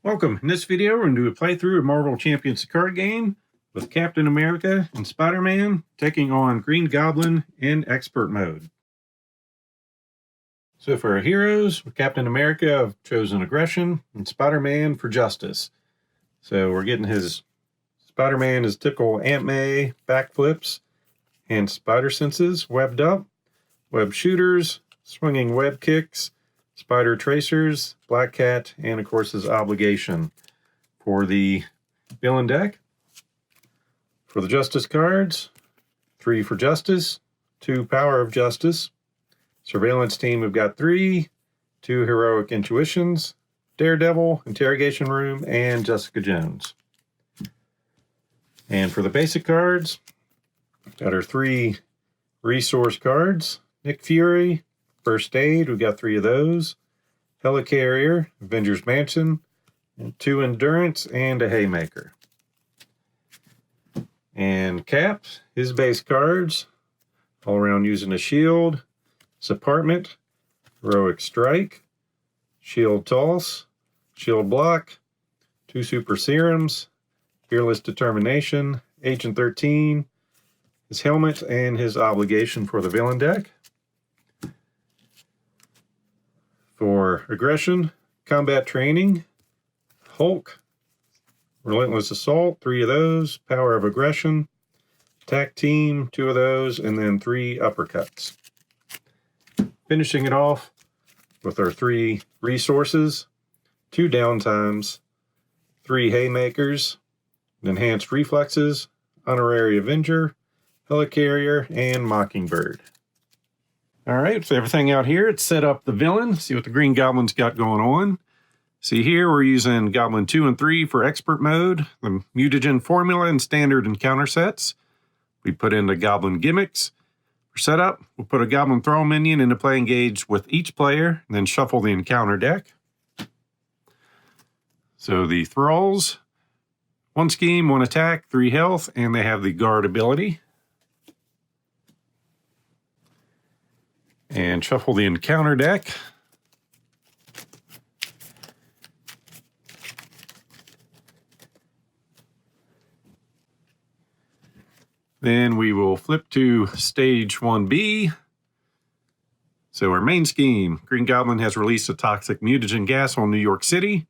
Welcome. In this video, we're going to do a playthrough of Marvel Champions card game with Captain America and Spider-Man taking on Green Goblin in Expert Mode. So for our heroes, with Captain America, I've chosen Aggression and Spider-Man for Justice. So we're getting his Spider-Man his typical Aunt May backflips and spider senses, webbed up, web shooters, swinging web kicks, spider tracers, black cat, and of course his obligation. For the villain deck, for the justice cards, 3 for justice, 2 power of justice. Surveillance team, we've got 3, 2 heroic intuitions, Daredevil, interrogation room, and Jessica Jones. And for the basic cards, got our 3 resource cards, Nick Fury, First Aid, we've got 3 of those. Helicarrier, Avengers Mansion, and 2 Endurance, and a Haymaker. And Cap, his base cards, all around using a shield, his apartment, Heroic Strike, Shield Toss, Shield Block, 2 Super Serums, Fearless Determination, Agent 13, his helmet, and his obligation for the villain deck. For Aggression, Combat Training, Hulk, Relentless Assault, 3 of those, Power of Aggression, Attack Team, 2 of those, and then 3 Uppercuts. Finishing it off with our 3 resources, 2 downtimes, 3 Haymakers, Enhanced Reflexes, Honorary Avenger, Helicarrier, and Mockingbird. All right, so everything out here, it's set up the villain. See what the Green Goblin's got going on. See here, we're using Goblin 2 and 3 for Expert Mode, the Mutagen Formula and Standard Encounter sets. We put in the Goblin gimmicks. For setup, we'll put a Goblin Throw minion into play engaged with each player, and then shuffle the encounter deck. So the Thralls, 1 scheme, 1 attack, 3 health, and they have the Guard ability. And shuffle the encounter deck. Then we will flip to stage 1B. So our main scheme, Green Goblin has released a toxic mutagen gas on New York City.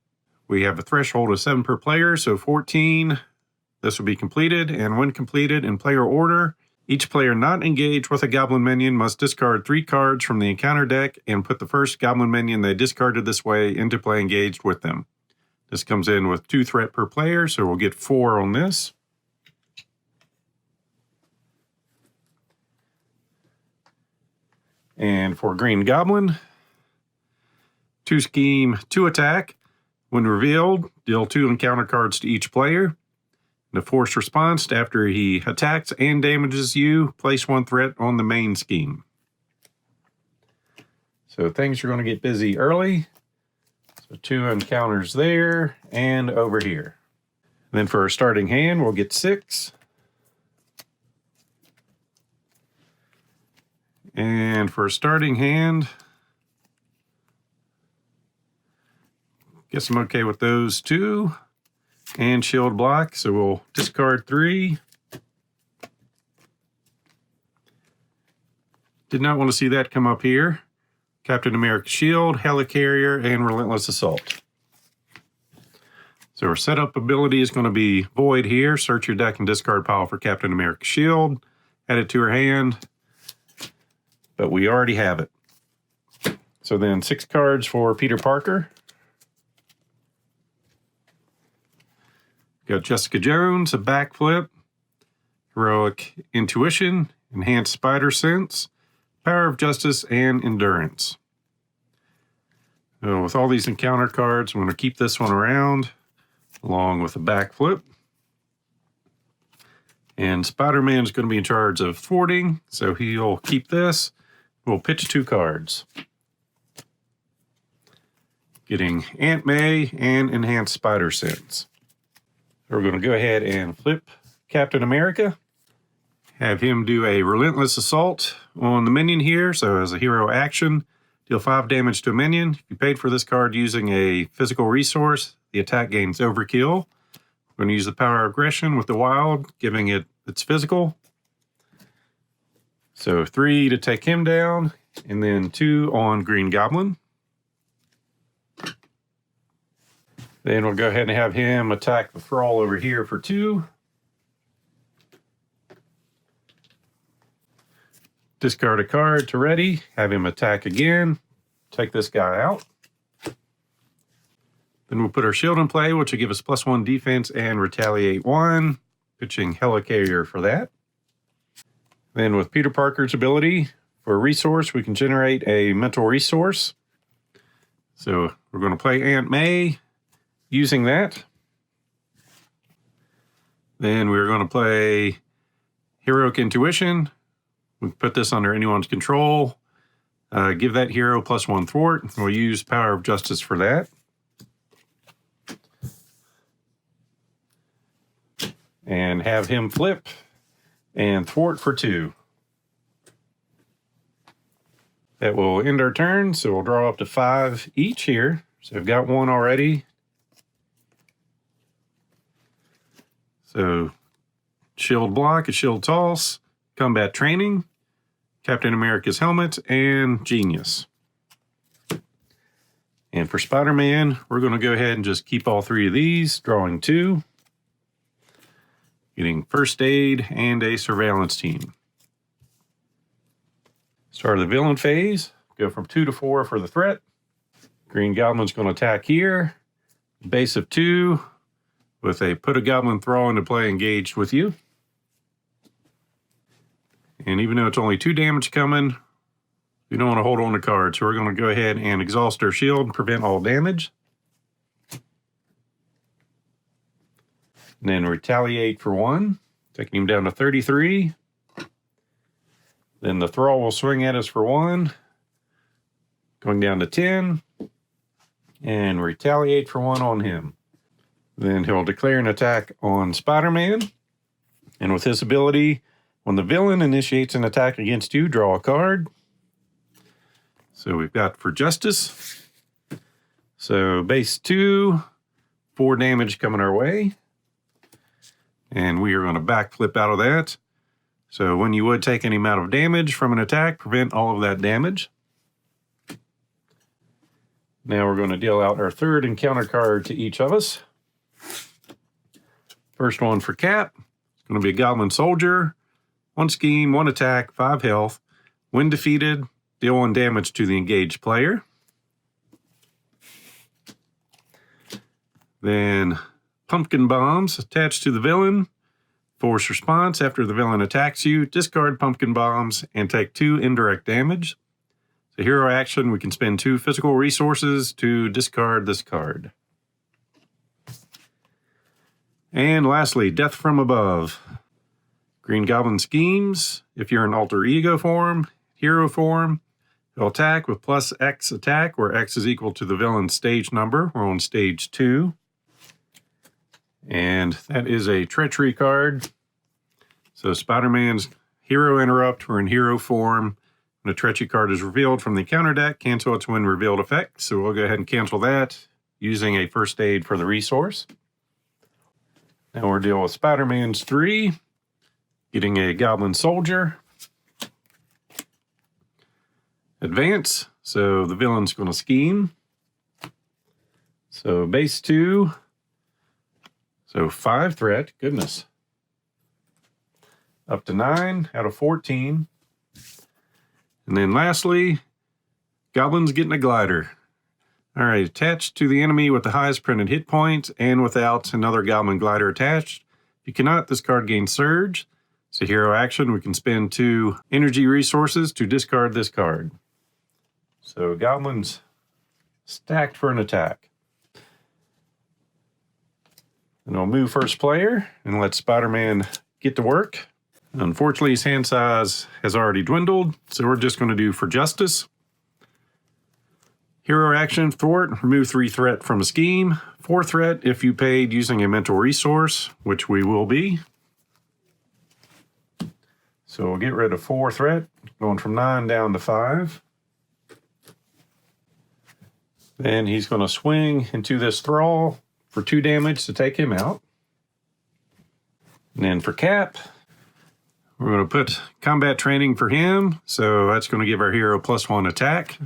We have a threshold of 7 per player, so 14. This will be completed, and when completed in player order, each player not engaged with a Goblin minion must discard 3 cards from the encounter deck and put the first Goblin minion they discarded this way into play engaged with them. This comes in with 2 threat per player, so we'll get 4 on this. And for Green Goblin, 2 scheme, 2 attack. When revealed, deal 2 encounter cards to each player. The forced response, after he attacks and damages you, place 1 threat on the main scheme. So things are going to get busy early. So 2 encounters there and over here. And then for our starting hand, we'll get 6. And for a starting hand, guess I'm okay with those 2. And shield block, so we'll discard 3. Did not want to see that come up here. Captain America shield, Helicarrier, and Relentless Assault. So our setup ability is going to be Void here. Search your deck and discard pile for Captain America shield. Add it to her hand. But we already have it. So then 6 cards for Peter Parker. Got Jessica Jones, a backflip, Heroic Intuition, Enhanced Spider Sense, Power of Justice, and Endurance. So with all these encounter cards, I'm going to keep this one around, along with a backflip. And Spider-Man is going to be in charge of thwarting, so he'll keep this. We'll pitch 2 cards. Getting Aunt May and Enhanced Spider Sense. We're going to go ahead and flip Captain America. Have him do a Relentless Assault on the minion here. So as a hero action, deal 5 damage to a minion. If you paid for this card using a physical resource, the attack gains overkill. We're going to use the power of aggression with the wild, giving it its physical. So 3 to take him down, and then 2 on Green Goblin. Then we'll go ahead and have him attack the Thrall over here for 2. Discard a card to ready, have him attack again, take this guy out. Then we'll put our shield in play, which will give us +1 defense and retaliate 1, pitching Helicarrier for that. Then with Peter Parker's ability, for a resource, we can generate a mental resource. So we're going to play Aunt May using that. Then we're going to play Heroic Intuition. We put this under anyone's control. Give that hero +1 thwart. We'll use Power of Justice for that. And have him flip and thwart for 2. That will end our turn, so we'll draw up to 5 each here. So I've got 1 already. So shield block, a shield toss, combat training, Captain America's helmet, and genius. And for Spider-Man, we're going to go ahead and just keep all 3 of these, drawing 2. Getting first aid and a surveillance team. Start of the villain phase, go from 2 to 4 for the threat. Green Goblin's going to attack here. Base of 2 with a put a goblin Thrall into play engaged with you. And even though it's only 2 damage coming, we don't want to hold on to cards, so we're going to go ahead and exhaust our shield and prevent all damage. And then retaliate for 1, taking him down to 33. Then the Thrall will swing at us for 1, going down to 10, and retaliate for 1 on him. Then he'll declare an attack on Spider-Man, and with his ability, when the villain initiates an attack against you, draw a card. So we've got for Justice. So base 2, 4 damage coming our way. And we are going to backflip out of that. So when you would take any amount of damage from an attack, prevent all of that damage. Now we're going to deal out our 3rd encounter card to each of us. First one for Cap. It's going to be a Goblin Soldier. 1 scheme, 1 attack, 5 health. When defeated, deal 1 damage to the engaged player. Then Pumpkin Bombs attached to the villain. Force response after the villain attacks you. Discard Pumpkin Bombs and take 2 indirect damage. So hero action, we can spend 2 physical resources to discard this card. And lastly, Death from Above. Green Goblin schemes. If you're in alter ego form, hero form, he'll attack with +X attack, where X is equal to the villain's stage number. We're on stage 2. And that is a treachery card. So Spider-Man's hero interrupt, we're in hero form. When a treachery card is revealed from the counter deck, cancel its when revealed effect. So we'll go ahead and cancel that using a first aid for the resource. Now we're dealing with Spider-Man's 3, getting a Goblin Soldier. Advance, so the villain's going to scheme. So base 2, so 5 threat, goodness. Up to 9 out of 14. And then lastly, Goblin's getting a glider. All right, attached to the enemy with the highest printed hit points and without another Goblin glider attached. If you cannot, this card gains Surge. So hero action, we can spend 2 energy resources to discard this card. So Goblin's stacked for an attack. And I'll move first player and let Spider-Man get to work. Unfortunately, his hand size has already dwindled, so we're just going to do for Justice. Hero action, thwart, remove 3 threat from a scheme. 4 threat if you paid using a mental resource, which we will be. So we'll get rid of 4 threat, going from 9 down to 5. Then he's going to swing into this thrall for 2 damage to take him out. And then for Cap, we're going to put combat training for him. So that's going to give our hero +1 attack.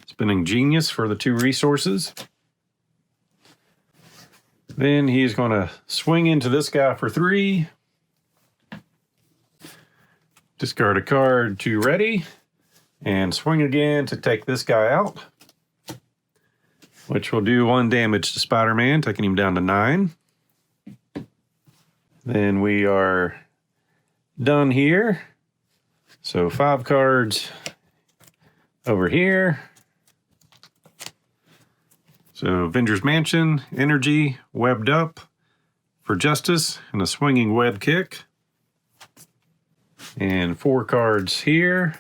Spinning Genius for the 2 resources. Then he's going to swing into this guy for 3. Discard a card to ready. And swing again to take this guy out, which will do 1 damage to Spider-Man, taking him down to 9. Then we are done here. So 5 cards over here. So Avengers Mansion, Energy, Webbed Up for Justice, and a Swinging Web Kick. And 4 cards here.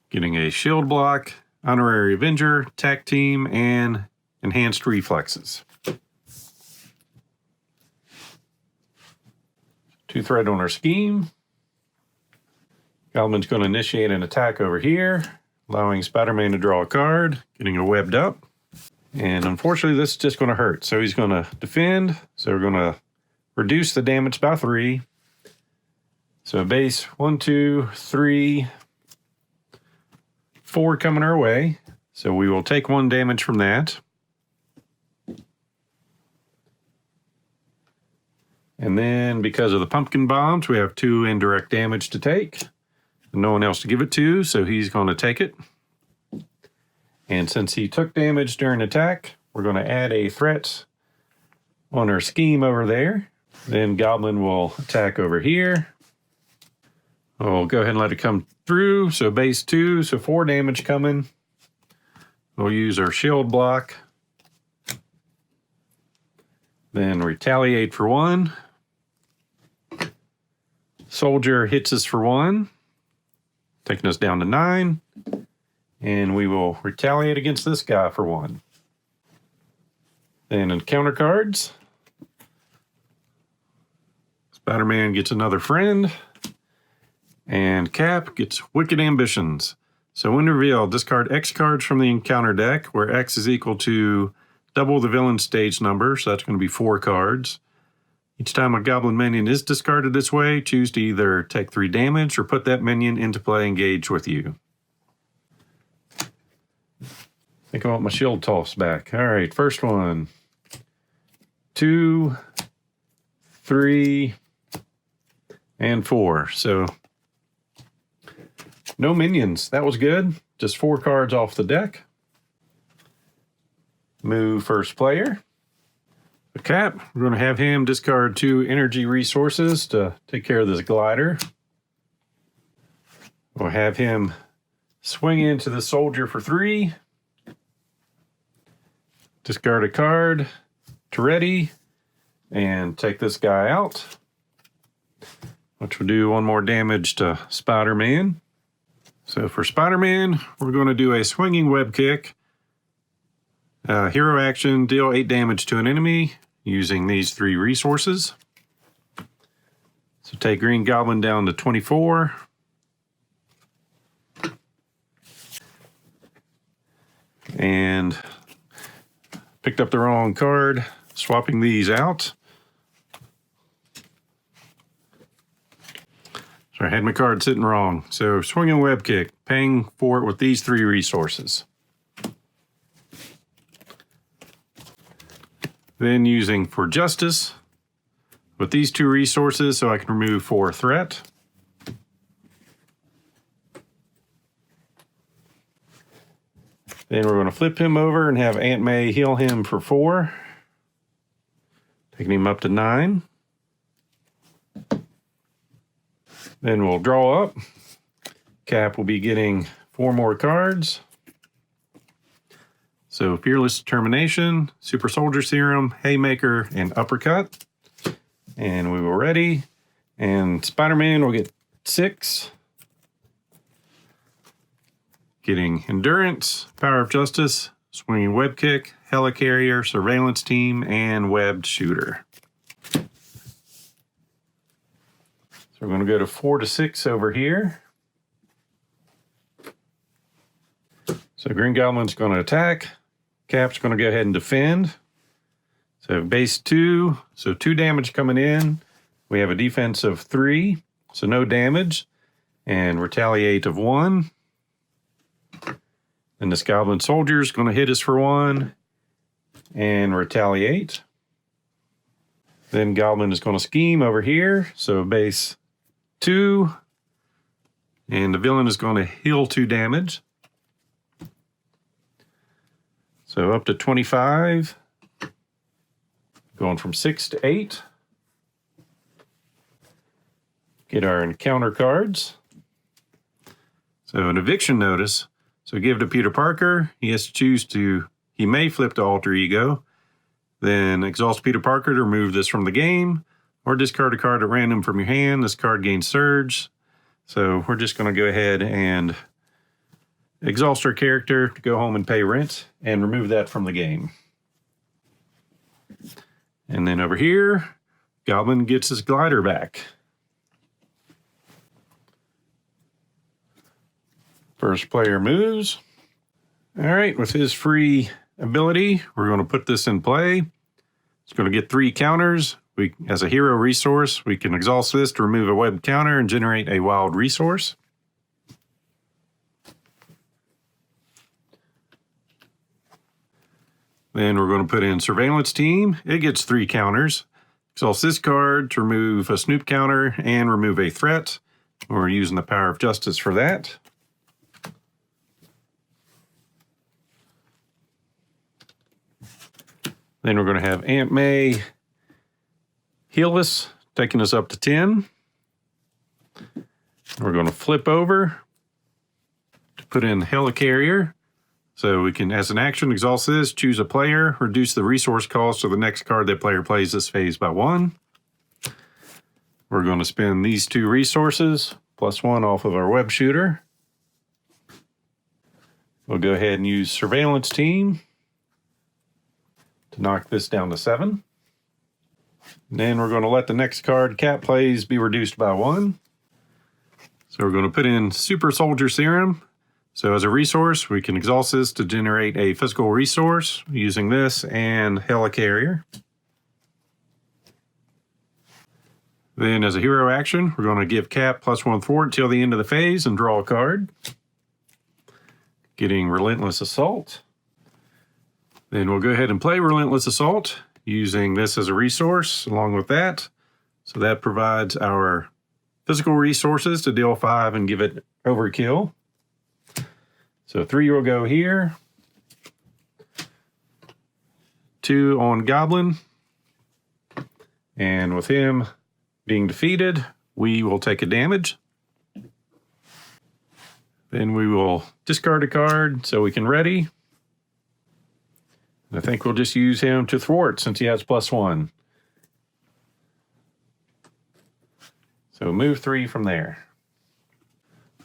Getting a Shield Block, Honorary Avenger, Tack Team, and Enhanced Reflexes. 2 thread on our scheme. Goblin's going to initiate an attack over here, allowing Spider-Man to draw a card, getting a Webbed Up. And unfortunately, this is just going to hurt. So he's going to defend. So we're going to reduce the damage by 3. So base 1, 2, 3, 4 coming our way. So we will take 1 damage from that. And then because of the pumpkin bombs, we have 2 indirect damage to take. No one else to give it to, so he's going to take it. And since he took damage during attack, we're going to add a threat on our scheme over there. Then Goblin will attack over here. We'll go ahead and let it come through. So base 2, so 4 damage coming. We'll use our shield block. Then retaliate for 1. Soldier hits us for 1, taking us down to 9. And we will retaliate against this guy for 1. Then in counter cards, Spider-Man gets another friend. And Cap gets Wicked Ambitions. So when revealed, discard X cards from the encounter deck, where X is equal to double the villain's stage number, so that's going to be 4 cards. Each time a Goblin minion is discarded this way, choose to either take 3 damage or put that minion into play engaged with you. I think I want my shield toss back. All right, first one. 2, 3, and 4. So no minions. That was good. Just 4 cards off the deck. Move first player. A Cap. We're going to have him discard 2 energy resources to take care of this glider. We'll have him swing into the soldier for 3. Discard a card to ready and take this guy out, which will do 1 more damage to Spider-Man. So for Spider-Man, we're going to do a Swinging Web Kick. Hero action, deal 8 damage to an enemy using these 3 resources. So take Green Goblin down to 24. And picked up the wrong card, swapping these out. So I had my card sitting wrong. So Swinging Web Kick, paying for it with these 3 resources. Then using for Justice with these 2 resources so I can remove 4 threat. Then we're going to flip him over and have Aunt May heal him for 4. Taking him up to 9. Then we'll draw up. Cap will be getting 4 more cards. So Fearless Determination, Super Soldier Serum, Haymaker, and Uppercut. And we were ready. And Spider-Man will get 6. Getting Endurance, Power of Justice, Swinging Web Kick, Helicarrier, Surveillance Team, and Webbed Shooter. So we're going to go to 4 to 6 over here. So Green Goblin's going to attack. Cap's going to go ahead and defend. So base 2, so 2 damage coming in. We have a defense of 3, so no damage. And retaliate of 1. And this Goblin Soldier is going to hit us for 1 and retaliate. Then Goblin is going to scheme over here, so base 2. And the villain is going to heal 2 damage. So up to 25. Going from 6 to 8. Get our encounter cards. So an eviction notice. So give to Peter Parker. He has to choose to, he may flip to alter ego. Then exhaust Peter Parker to remove this from the game. Or discard a card at random from your hand. This card gains surge. So we're just going to go ahead and exhaust our character to go home and pay rent and remove that from the game. And then over here, Goblin gets his glider back. First player moves. All right, with his free ability, we're going to put this in play. It's going to get 3 counters. As a hero resource, we can exhaust this to remove a web counter and generate a wild resource. Then we're going to put in Surveillance Team. It gets 3 counters. Exhaust this card to remove a Snoop counter and remove a threat. We're using the Power of Justice for that. Then we're going to have Aunt May heal us, taking us up to 10. We're going to flip over to put in Helicarrier. So we can, as an action, exhaust this, choose a player, reduce the resource cost of the next card that player plays this phase by 1. We're going to spend these 2 resources, plus 1 off of our web shooter. We'll go ahead and use Surveillance Team to knock this down to 7. And then we're going to let the next card Cap plays be reduced by 1. So we're going to put in Super Soldier Serum. So as a resource, we can exhaust this to generate a physical resource using this and Helicarrier. Then as a hero action, we're going to give Cap +1 forward until the end of the phase and draw a card. Getting Relentless Assault. Then we'll go ahead and play Relentless Assault using this as a resource along with that. So that provides our physical resources to deal 5 and give it overkill. So 3 will go here. 2 on Goblin. And with him being defeated, we will take a damage. Then we will discard a card so we can ready. I think we'll just use him to thwart since he has +1. So move 3 from there.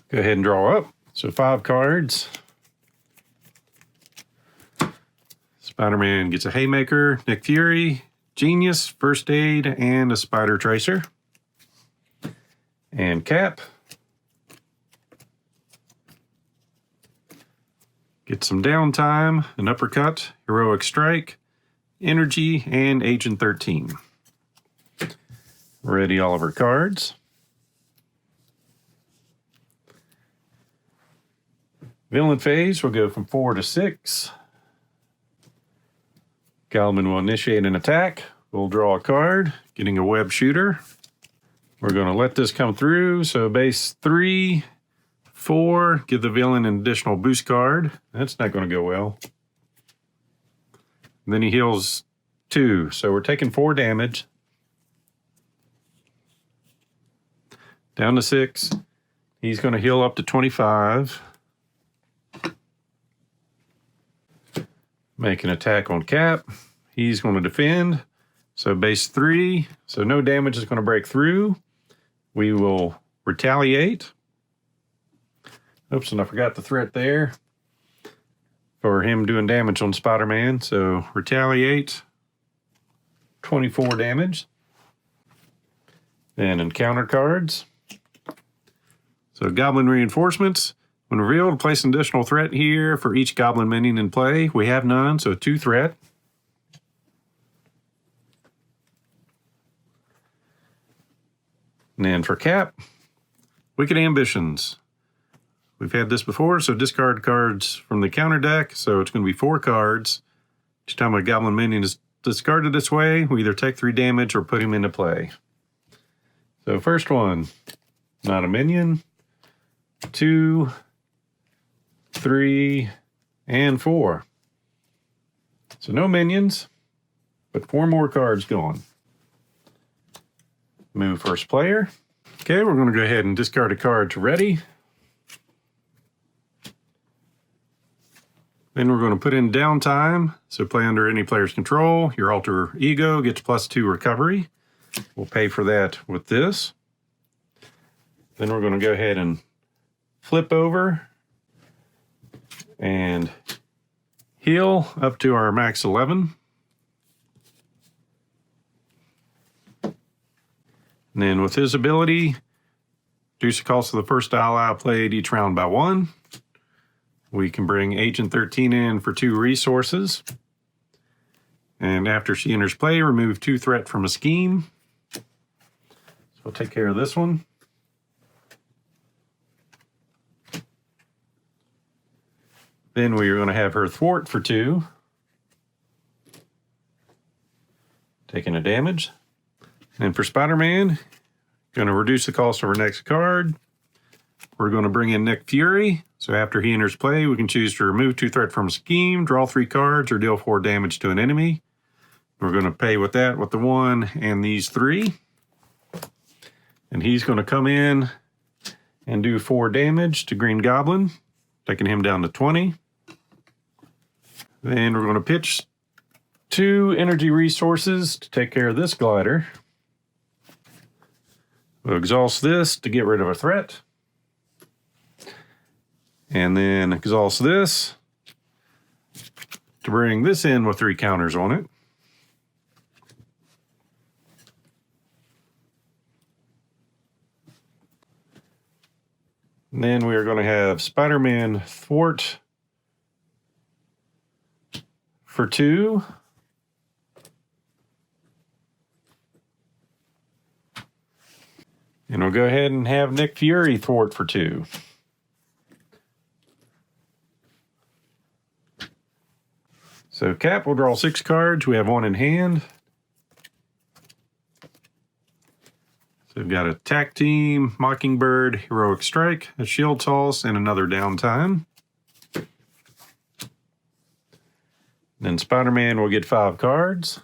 Go ahead and draw up. So 5 cards. Spider-Man gets a Haymaker, Nick Fury, Genius, First Aid, and a Spider Tracer. And Cap gets some downtime, an Uppercut, Heroic Strike, Energy, and Agent 13. Ready all of our cards. Villain phase will go from 4 to 6. Goblin will initiate an attack. We'll draw a card, getting a web shooter. We're going to let this come through. So base 3, 4, give the villain an additional boost card. That's not going to go well. And then he heals 2. So we're taking 4 damage. Down to 6. He's going to heal up to 25. Make an attack on Cap. He's going to defend. So base 3. So no damage is going to break through. We will retaliate. Oops, and I forgot the threat there for him doing damage on Spider-Man. So retaliate. 24 damage. Then encounter cards. So Goblin Reinforcements When revealed, place an additional threat here for each goblin minion in play. We have none, so 2 threat. And then for Cap, Wicked Ambitions. We've had this before, so discard cards from the counter deck. So it's going to be 4 cards. Each time a goblin minion is discarded this way, we either take 3 damage or put him into play. So first one, not a minion. 2, 3, and 4. So no minions, but 4 more cards going. Move first player. Okay, we're going to go ahead and discard a card to ready. Then we're going to put in downtime. So play under any player's control. Your alter ego gets +2 recovery. We'll pay for that with this. Then we're going to go ahead and flip over and heal up to our max 11. And then with his ability, reduce the cost of the first ally played each round by 1. We can bring Agent 13 in for 2 resources. And after she enters play, remove 2 threat from a scheme. So we'll take care of this one. Then we are going to have her thwart for 2. Taking a damage. And for Spider-Man, going to reduce the cost of our next card. We're going to bring in Nick Fury. So after he enters play, we can choose to remove 2 threat from a scheme, draw 3 cards, or deal 4 damage to an enemy. We're going to pay with that with the 1 and these 3. And he's going to come in and do 4 damage to Green Goblin, taking him down to 20. Then we're going to pitch 2 energy resources to take care of this glider. We'll exhaust this to get rid of a threat. And then exhaust this to bring this in with 3 counters on it. And then we are going to have Spider-Man thwart for 2. And we'll go ahead and have Nick Fury thwart for 2. So Cap will draw 6 cards. We have 1 in hand. So we've got a Attack Team, Mockingbird, Heroic Strike, a Shield Toss, and another Downtime. Then Spider-Man will get 5 cards.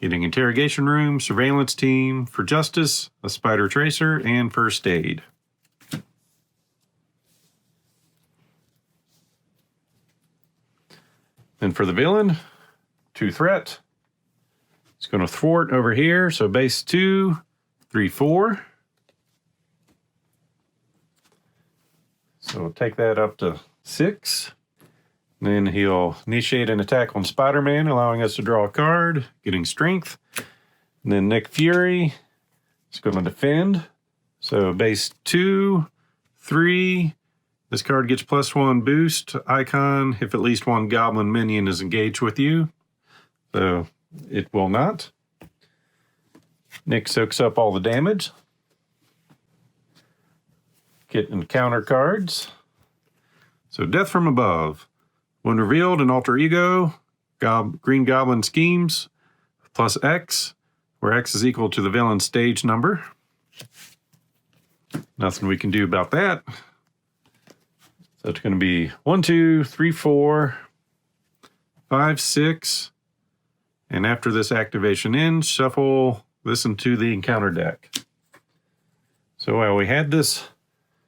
Getting Interrogation Room, Surveillance Team, For Justice, a Spider Tracer, and First Aid. Then for the villain, 2 threat. It's going to thwart over here, so base 2, 3, 4. So we'll take that up to 6. Then he'll initiate an attack on Spider-Man, allowing us to draw a card, getting strength. And then Nick Fury is going to defend. So base 2, 3. This card gets +1 boost icon if at least 1 goblin minion is engaged with you. So it will not. Nick soaks up all the damage. Getting counter cards. So Death from Above. When revealed, an alter ego, Green Goblin schemes, +X, where X is equal to the villain's stage number. Nothing we can do about that. So it's going to be 1, 2, 3, 4, 5, 6. And after this activation ends, shuffle this into the encounter deck. So we had this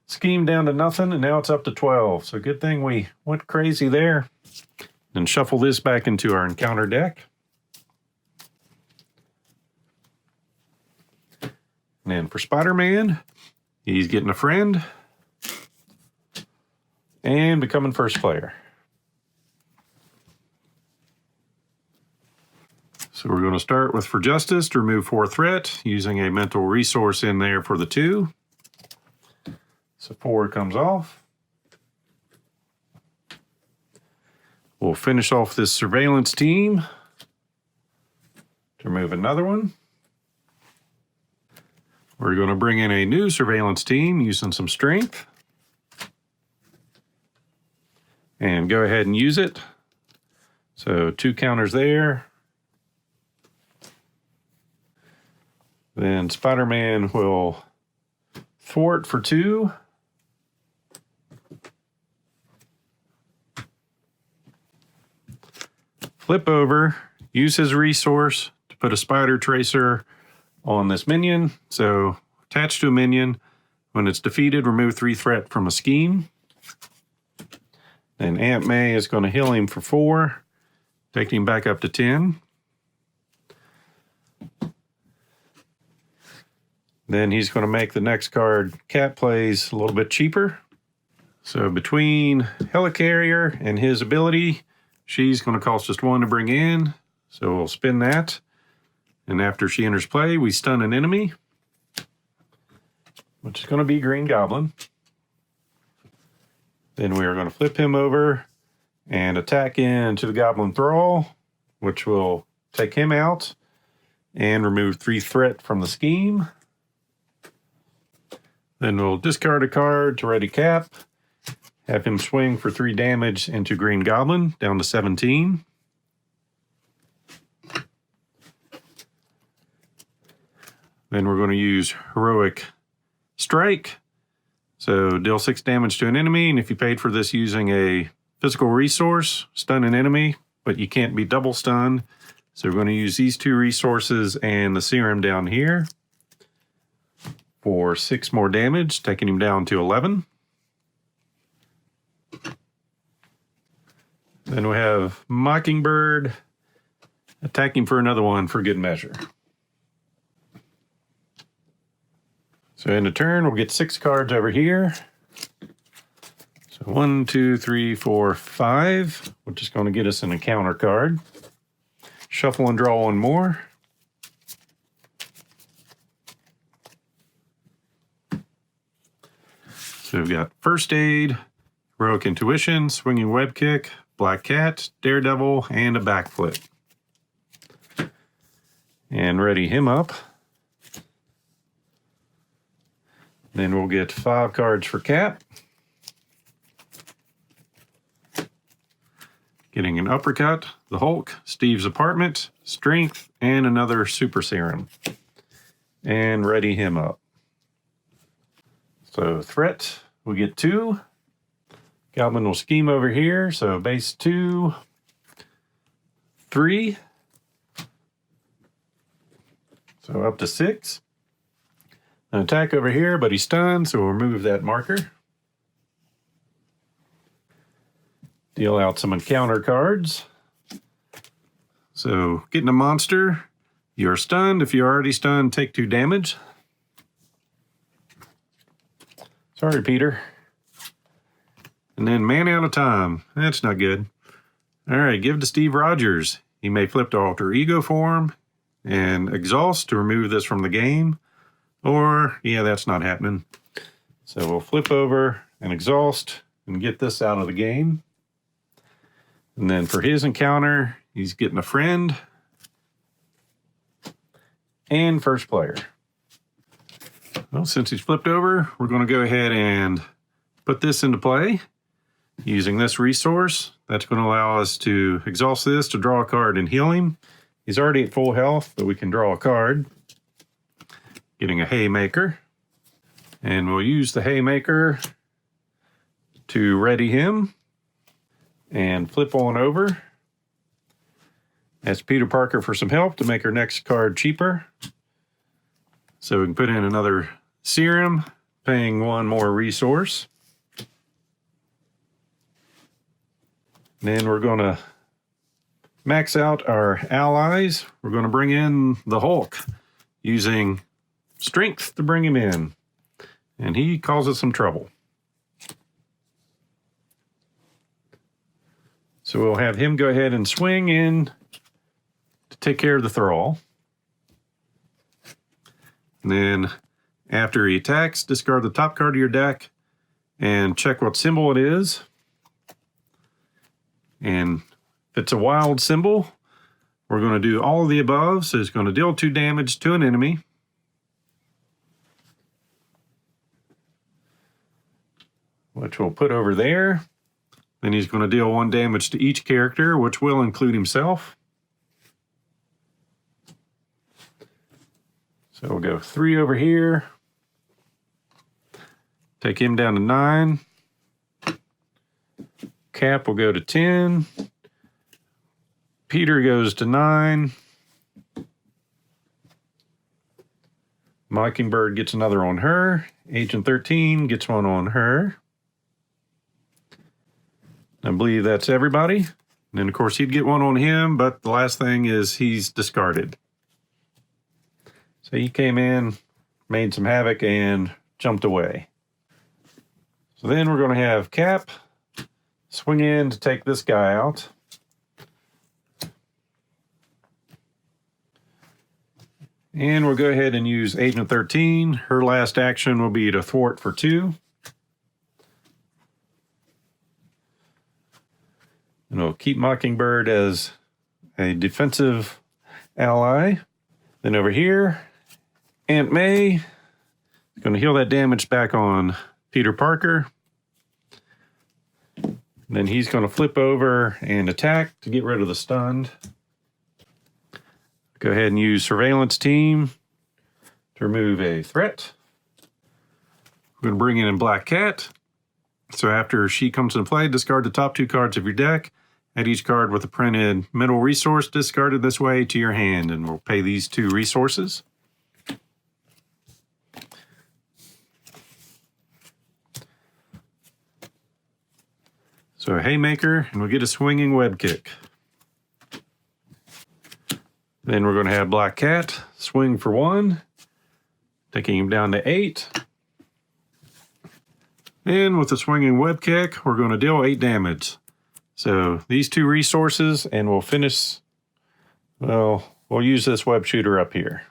scheme down to nothing, and now it's up to 12. So good thing we went crazy there. And shuffle this back into our encounter deck. And then for Spider-Man, he's getting a friend and becoming first player. So we're going to start with For Justice to remove 4 threat, using a mental resource in there for the 2. So 4 comes off. We'll finish off this surveillance team to remove another one. We're going to bring in a new surveillance team using some strength. And go ahead and use it. So 2 counters there. Then Spider-Man will thwart for 2. Flip over, use his resource to put a spider tracer on this minion. So attach to a minion. When it's defeated, remove 3 threat from a scheme. Then Aunt May is going to heal him for 4, taking him back up to 10. Then he's going to make the next card Cat plays a little bit cheaper. So between Helicarrier and his ability, she's going to cost us 1 to bring in. So we'll spin that. And after she enters play, we stun an enemy, which is going to be Green Goblin. Then we are going to flip him over and attack into the Goblin Thrall, which will take him out and remove 3 threat from the scheme. Then we'll discard a card to ready Cap, have him swing for 3 damage into Green Goblin, down to 17. Then we're going to use Heroic Strike. So deal 6 damage to an enemy, and if you paid for this using a physical resource, stun an enemy, but you can't be double stunned. So we're going to use these 2 resources and the serum down here for 6 more damage, taking him down to 11. Then we have Mockingbird attacking for another 1 for good measure. So in a turn, we'll get 6 cards over here. So 1, 2, 3, 4, 5, which is going to get us an encounter card. Shuffle and draw 1 more. So we've got First Aid, Heroic Intuition, Swinging Web Kick, Black Cat, Daredevil, and a Backflip. And ready him up. Then we'll get 5 cards for Cap. Getting an Uppercut, the Hulk, Steve's Apartment, Strength, and another Super Serum. And ready him up. So threat, we get 2. Goblin will scheme over here, so base 2, 3. So up to 6. An attack over here, but he's stunned, so we'll remove that marker. Deal out some encounter cards. So getting a monster, you're stunned. If you're already stunned, take 2 damage. Sorry, Peter. And then Man Out of Time. That's not good. All right, give to Steve Rogers. He may flip to Alter Ego form and Exhaust to remove this from the game. Or, yeah, that's not happening. So we'll flip over and Exhaust and get this out of the game. And then for his encounter, he's getting a friend and first player. Well, since he's flipped over, we're going to go ahead and put this into play using this resource. That's going to allow us to exhaust this to draw a card and heal him. He's already at full health, but we can draw a card. Getting a Haymaker. And we'll use the Haymaker to ready him and flip on over. Ask Peter Parker for some help to make our next card cheaper. So we can put in another serum, paying 1 more resource. Then we're going to max out our allies. We're going to bring in the Hulk using strength to bring him in. And he causes some trouble. So we'll have him go ahead and swing in to take care of the thrall. And then after he attacks, discard the top card of your deck and check what symbol it is. And if it's a wild symbol, we're going to do all of the above. So it's going to deal 2 damage to an enemy. Which we'll put over there. Then he's going to deal 1 damage to each character, which will include himself. So we'll go 3 over here. Take him down to 9. Cap will go to 10. Peter goes to 9. Mockingbird gets another on her. Agent 13 gets one on her. I believe that's everybody. And then, of course, he'd get one on him, but the last thing is he's discarded. So he came in, made some havoc, and jumped away. So then we're going to have Cap swing in to take this guy out. And we'll go ahead and use Agent 13. Her last action will be to thwart for 2. And we'll keep Mockingbird as a defensive ally. Then over here, Aunt May is going to heal that damage back on Peter Parker. Then he's going to flip over and attack to get rid of the stunned. Go ahead and use Surveillance Team to remove a threat. We're going to bring in Black Cat. So after she comes into play, discard the top 2 cards of your deck. Add each card with a printed middle resource discarded this way to your hand, and we'll pay these 2 resources. So a Haymaker, and we'll get a Swinging Web Kick. Then we're going to have Black Cat swing for 1, taking him down to 8. And with the Swinging Web Kick, we're going to deal 8 damage. So these 2 resources, and we'll finish, well, we'll use this web shooter up here.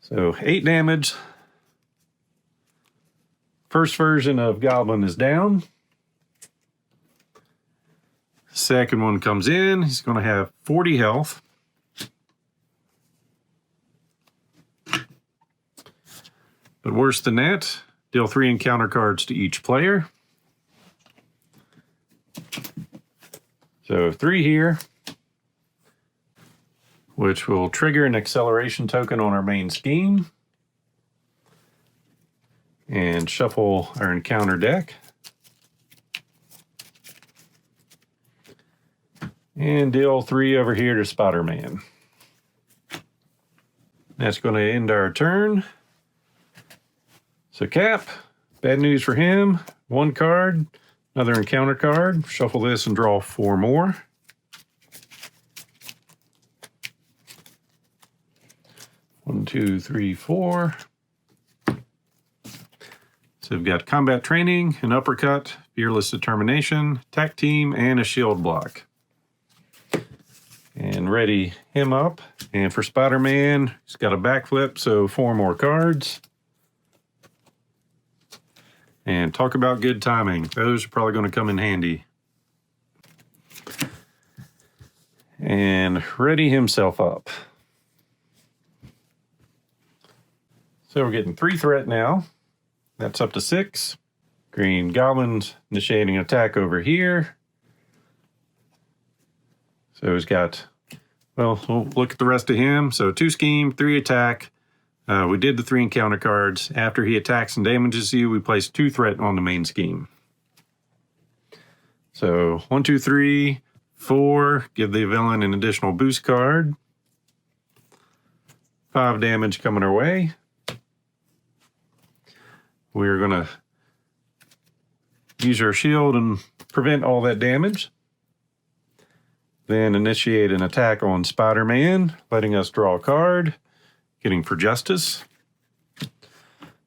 So 8 damage. First version of Goblin is down. Second one comes in. He's going to have 40 health. But worse than that, deal 3 encounter cards to each player. So 3 here, which will trigger an acceleration token on our main scheme. And shuffle our encounter deck. And deal 3 over here to Spider-Man. That's going to end our turn. So Cap, bad news for him. 1 card, another encounter card. Shuffle this and draw 4 more. One, two, three, 4. So we've got Combat Training, an Uppercut, Fearless Determination, Attack Team, and a Shield Block. And ready him up. And for Spider-Man, he's got a backflip, so 4 more cards. And talk about good timing. Those are probably going to come in handy. And ready himself up. So we're getting 3 threat now. That's up to 6. Green Goblin's initiating attack over here. So he's got, well, we'll look at the rest of him. So 2 scheme, 3 attack. We did the 3 encounter cards. After he attacks and damages you, we place 2 threat on the main scheme. So 1, 2, 3, 4. Give the villain an additional boost card. 5 damage coming our way. We're going to use our shield and prevent all that damage. Then initiate an attack on Spider-Man, letting us draw a card, getting for justice.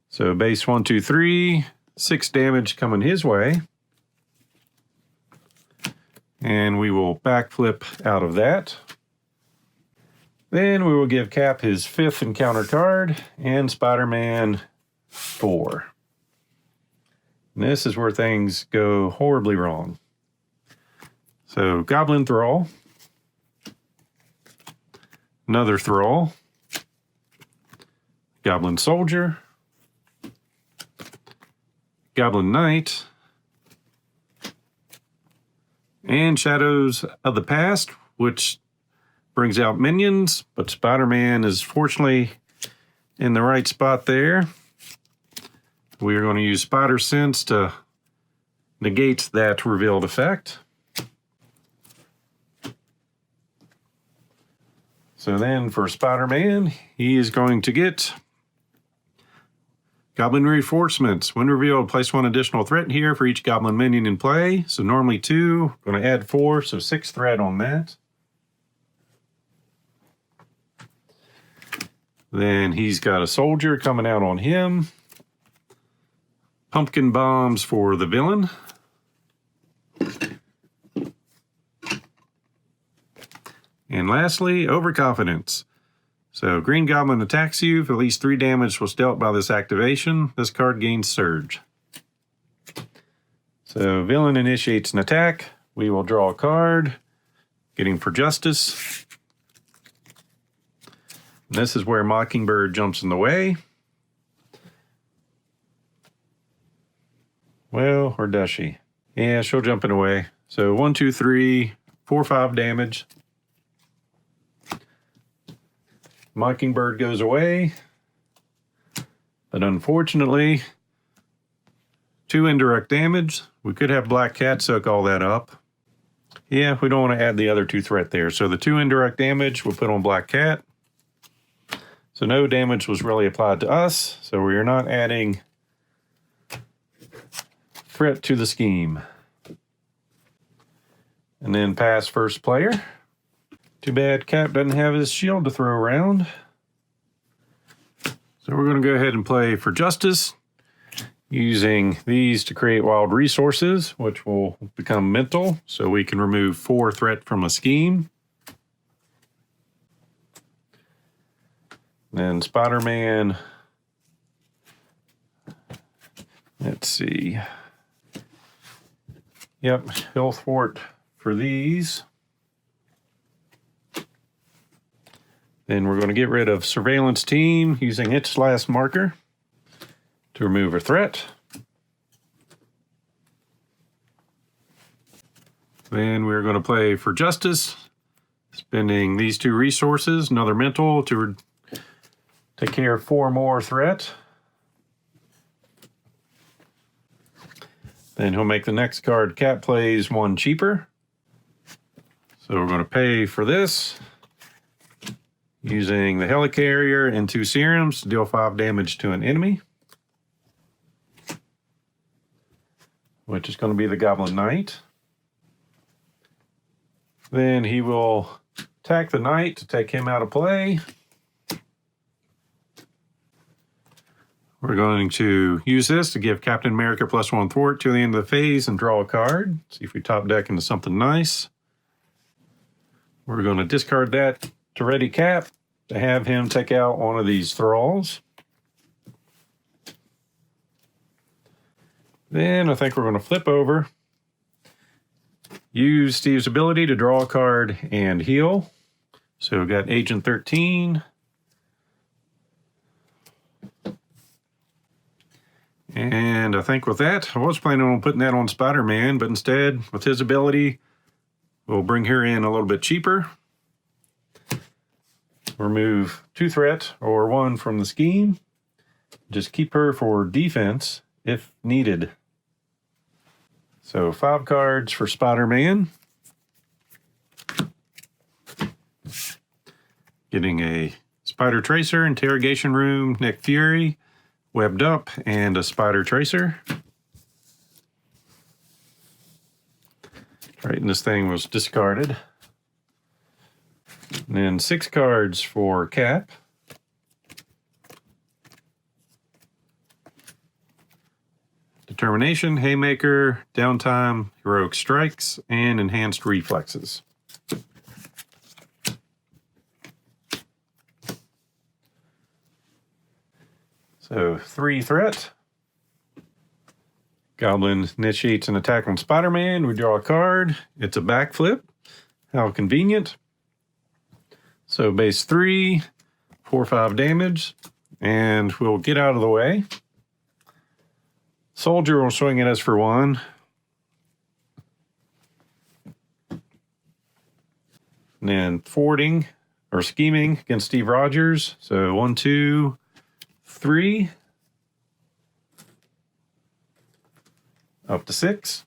So base 1, 2, 3, 6 damage coming his way. And we will backflip out of that. Then we will give Cap his 5th encounter card and Spider-Man 4. And this is where things go horribly wrong. So Goblin Thrall, another Thrall, Goblin Soldier, Goblin Knight, and Shadows of the Past, which brings out minions, but Spider-Man is fortunately in the right spot there. We are going to use Spider Sense to negate that revealed effect. So then for Spider-Man, he is going to get Goblin Reinforcements. When revealed, place 1 additional threat here for each Goblin minion in play. So normally 2, going to add 4, so 6 threat on that. Then he's got a soldier coming out on him. Pumpkin bombs for the villain. And lastly, overconfidence. So Green Goblin attacks you. If at least 3 damage was dealt by this activation, this card gains Surge. So villain initiates an attack. We will draw a card, getting for Justice. And this is where Mockingbird jumps in the way. Well, or does she? Yeah, she'll jump in the way. So 1, 2, 3, 4, 5 damage. Mockingbird goes away. But unfortunately, 2 indirect damage. We could have Black Cat soak all that up. Yeah, we don't want to add the other 2 threat there. So the 2 indirect damage we'll put on Black Cat. So no damage was really applied to us. So we are not adding threat to the scheme. And then pass first player. Too bad Cap doesn't have his shield to throw around. So we're going to go ahead and play for Justice, using these to create wild resources, which will become mental, so we can remove 4 threat from a scheme. Then Spider-Man, let's see. Yep, he'll thwart for these. Then we're going to get rid of Surveillance Team using its last marker to remove a threat. Then we're going to play for Justice, spending these 2 resources, another mental to take care of 4 more threat. Then he'll make the next card Cap plays 1 cheaper. So we're going to pay for this, using the Helicarrier and 2 serums to deal 5 damage to an enemy, which is going to be the Goblin Knight. Then he will attack the Knight to take him out of play. We're going to use this to give Captain America +1 thwart to the end of the phase and draw a card. See if we top deck into something nice. We're going to discard that to ready Cap to have him take out one of these thralls. Then I think we're going to flip over, use Steve's ability to draw a card and heal. So we've got Agent 13. And I think with that, I was planning on putting that on Spider-Man, but instead, with his ability, we'll bring her in a little bit cheaper. Remove 2 threat or 1 from the scheme. Just keep her for defense if needed. So 5 cards for Spider-Man. Getting a Spider Tracer, Interrogation Room, Nick Fury, Webbed Up, and a Spider Tracer. Right, and this thing was discarded. And then 6 cards for Cap. Determine Determination, Haymaker, Downtime, Heroic Strikes, and Enhanced Reflexes. So 3 threat. Goblin initiates an attack on Spider-Man. We draw a card. It's a backflip. How convenient. So base 3, 4/5 damage, and we'll get out of the way. Soldier will swing at us for 1. And then thwarting or scheming against Steve Rogers. So 1, 2, 3. Up to 6.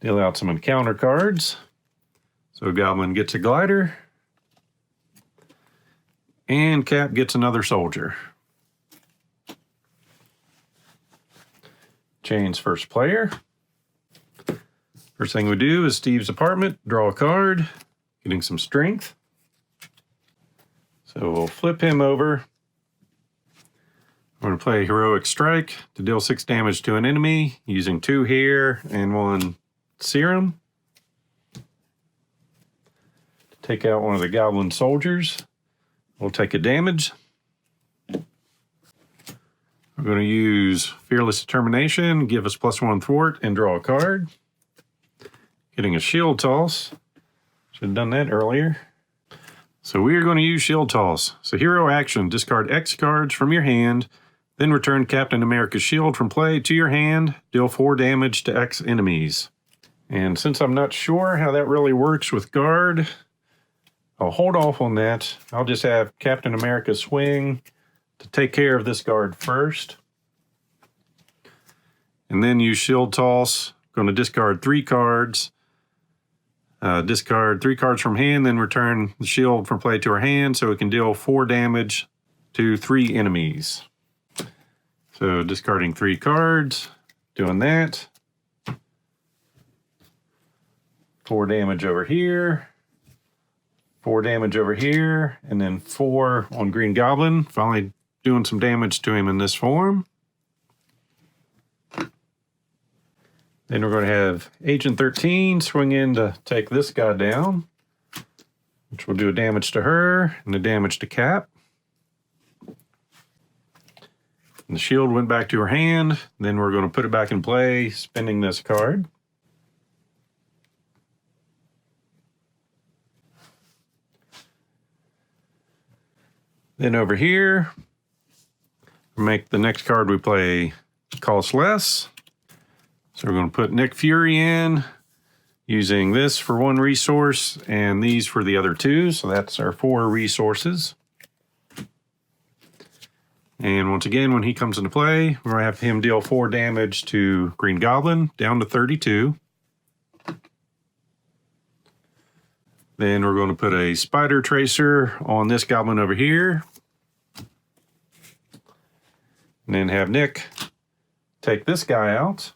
Deal out some encounter cards. So Goblin gets a glider. And Cap gets another soldier. Chain's first player. First thing we do is Steve's apartment, draw a card, getting some strength. So we'll flip him over. We're going to play Heroic Strike to deal 6 damage to an enemy using 2 here and 1 serum. Take out one of the Goblin soldiers. We'll take a damage. We're going to use Fearless Determination, give us +1 thwart, and draw a card. Getting a shield toss. Should have done that earlier. So we are going to use shield toss. So hero action, discard X cards from your hand, then return Captain America's shield from play to your hand, deal 4 damage to X enemies. And since I'm not sure how that really works with guard, I'll hold off on that. I'll just have Captain America swing to take care of this guard first. And then use shield toss. Going to discard 3 cards. Discard 3 cards from hand, then return the shield from play to our hand so it can deal 4 damage to 3 enemies. So discarding 3 cards, doing that. 4 damage over here. 4 damage over here, and then 4 on Green Goblin. Finally doing some damage to him in this form. Then we're going to have Agent 13 swing in to take this guy down, which will do a damage to her and a damage to Cap. And the shield went back to her hand. Then we're going to put it back in play, spending this card. Then over here, make the next card we play cost less. So we're going to put Nick Fury in, using this for 1 resource and these for the other 2. So that's our 4 resources. And once again, when he comes into play, we're going to have him deal 4 damage to Green Goblin, down to 32. Then we're going to put a Spider Tracer on this Goblin over here. And then have Nick take this guy out,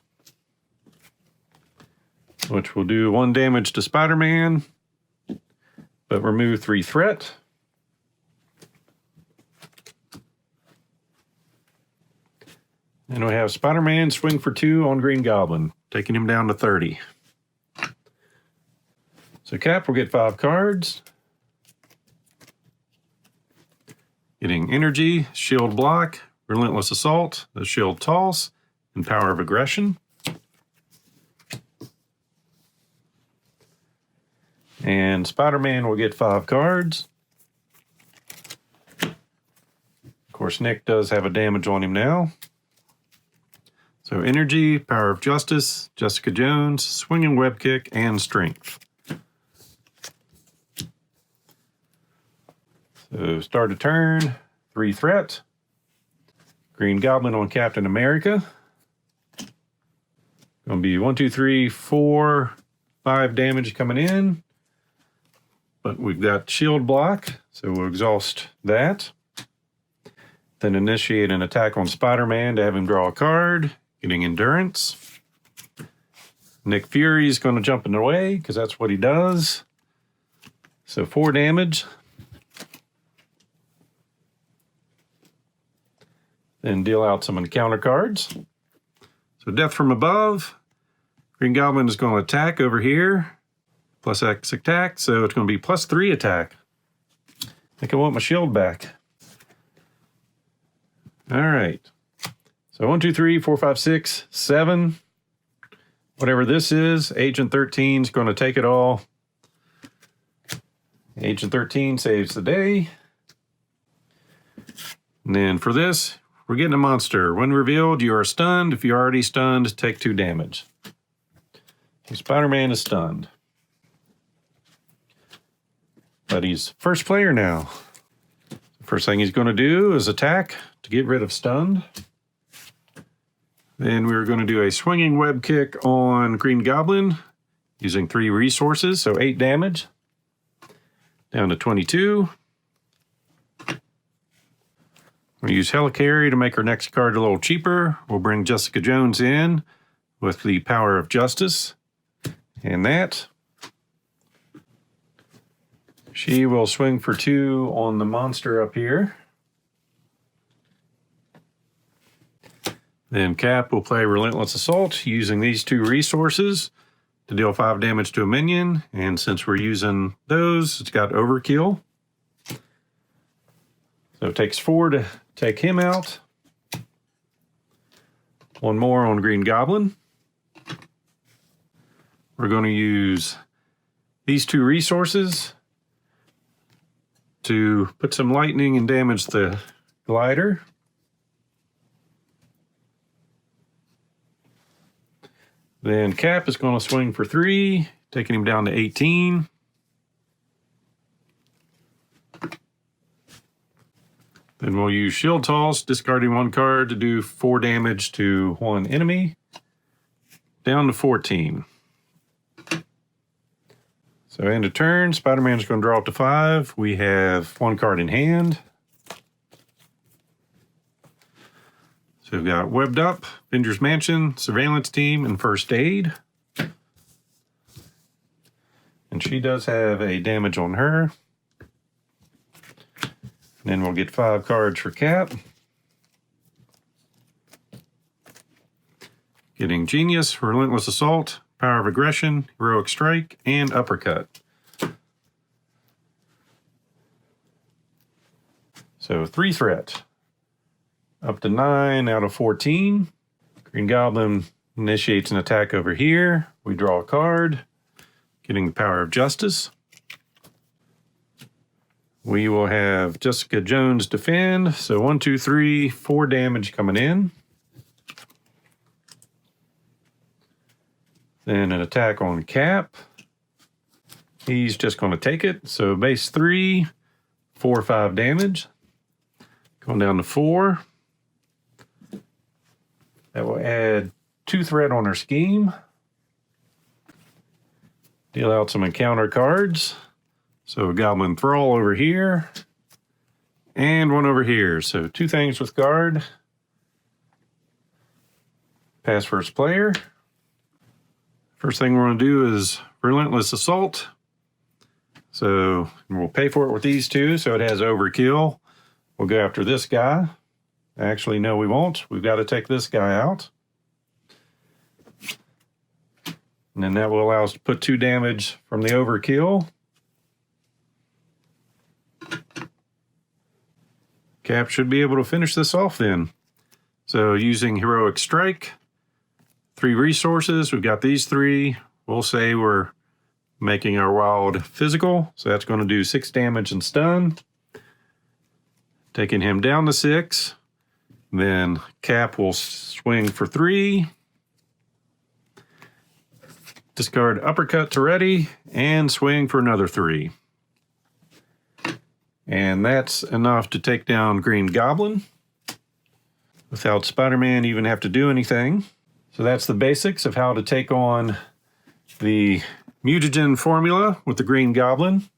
which will do 1 damage to Spider-Man, but remove 3 threat. And we have Spider-Man swing for 2 on Green Goblin, taking him down to 30. So Cap will get 5 cards. Getting Energy, Shield Block, Relentless Assault, the Shield Toss, and Power of Aggression. And Spider-Man will get 5 cards. Of course, Nick does have a damage on him now. So Energy, Power of Justice, Jessica Jones, Swinging Web Kick, and Strength. So start a turn, 3 threat. Green Goblin on Captain America. Going to be 1, 2, 3, 4, 5 damage coming in. But we've got shield block, so we'll exhaust that. Then initiate an attack on Spider-Man to have him draw a card, getting endurance. Nick Fury is going to jump in the way because that's what he does. So 4 damage. Then deal out some encounter cards. So Death from Above. Green Goblin is going to attack over here. Plus X attack, so it's going to be +3 attack. I think I want my shield back. All right. So 1, 2, 3, 4, 5, 6, 7. Whatever this is, Agent 13 is going to take it all. Agent 13 saves the day. And then for this, we're getting a monster. When revealed, you are stunned. If you're already stunned, take 2 damage. Spider-Man is stunned. But he's first player now. First thing he's going to do is attack to get rid of stunned. Then we're going to do a swinging web kick on Green Goblin using 3 resources, so 8 damage. Down to 22. We'll use Helicarry to make our next card a little cheaper. We'll bring Jessica Jones in with the Power of Justice. And that. She will swing for 2 on the monster up here. Then Cap will play Relentless Assault using these 2 resources to deal 5 damage to a minion. And since we're using those, it's got overkill. So it takes 4 to take him out. 1 more on Green Goblin. We're going to use these 2 resources to put some lightning and damage the glider. Then Cap is going to swing for 3, taking him down to 18. Then we'll use Shield Toss, discarding 1 card to do 4 damage to 1 enemy. Down to 14. So end of turn, Spider-Man's going to draw up to 5. We have 1 card in hand. So we've got Webbed Up, Avengers Mansion, Surveillance Team, and First Aid. And she does have a damage on her. Then we'll get 5 cards for Cap. Getting Genius, Relentless Assault, Power of Aggression, Heroic Strike, and Uppercut. So 3 threat. Up to 9 out of 14. Green Goblin initiates an attack over here. We draw a card, getting the Power of Justice. We will have Jessica Jones defend. So 1, 2, 3, 4 damage coming in. Then an attack on Cap. He's just going to take it. So base 3, 4, 5 damage. Going down to 4. That will add 2 threat on her scheme. Deal out some encounter cards. So Goblin Thrall over here. And 1 over here. So 2 things with guard. Pass first player. First thing we're going to do is Relentless Assault. So we'll pay for it with these 2, so it has overkill. We'll go after this guy. Actually, no, we won't. We've got to take this guy out. And then that will allow us to put 2 damage from the overkill. Cap should be able to finish this off then. So using Heroic Strike, 3 resources. We've got these 3. We'll say we're making our wild physical. So that's going to do 6 damage and stun. Taking him down to 6. Then Cap will swing for 3. Discard Uppercut to ready and swing for another 3. And that's enough to take down Green Goblin without Spider-Man even have to do anything. So that's the basics of how to take on the Mutagen Formula with the Green Goblin.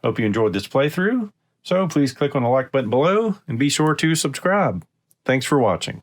Hope you enjoyed this playthrough. So please click on the like button below and be sure to subscribe. Thanks for watching.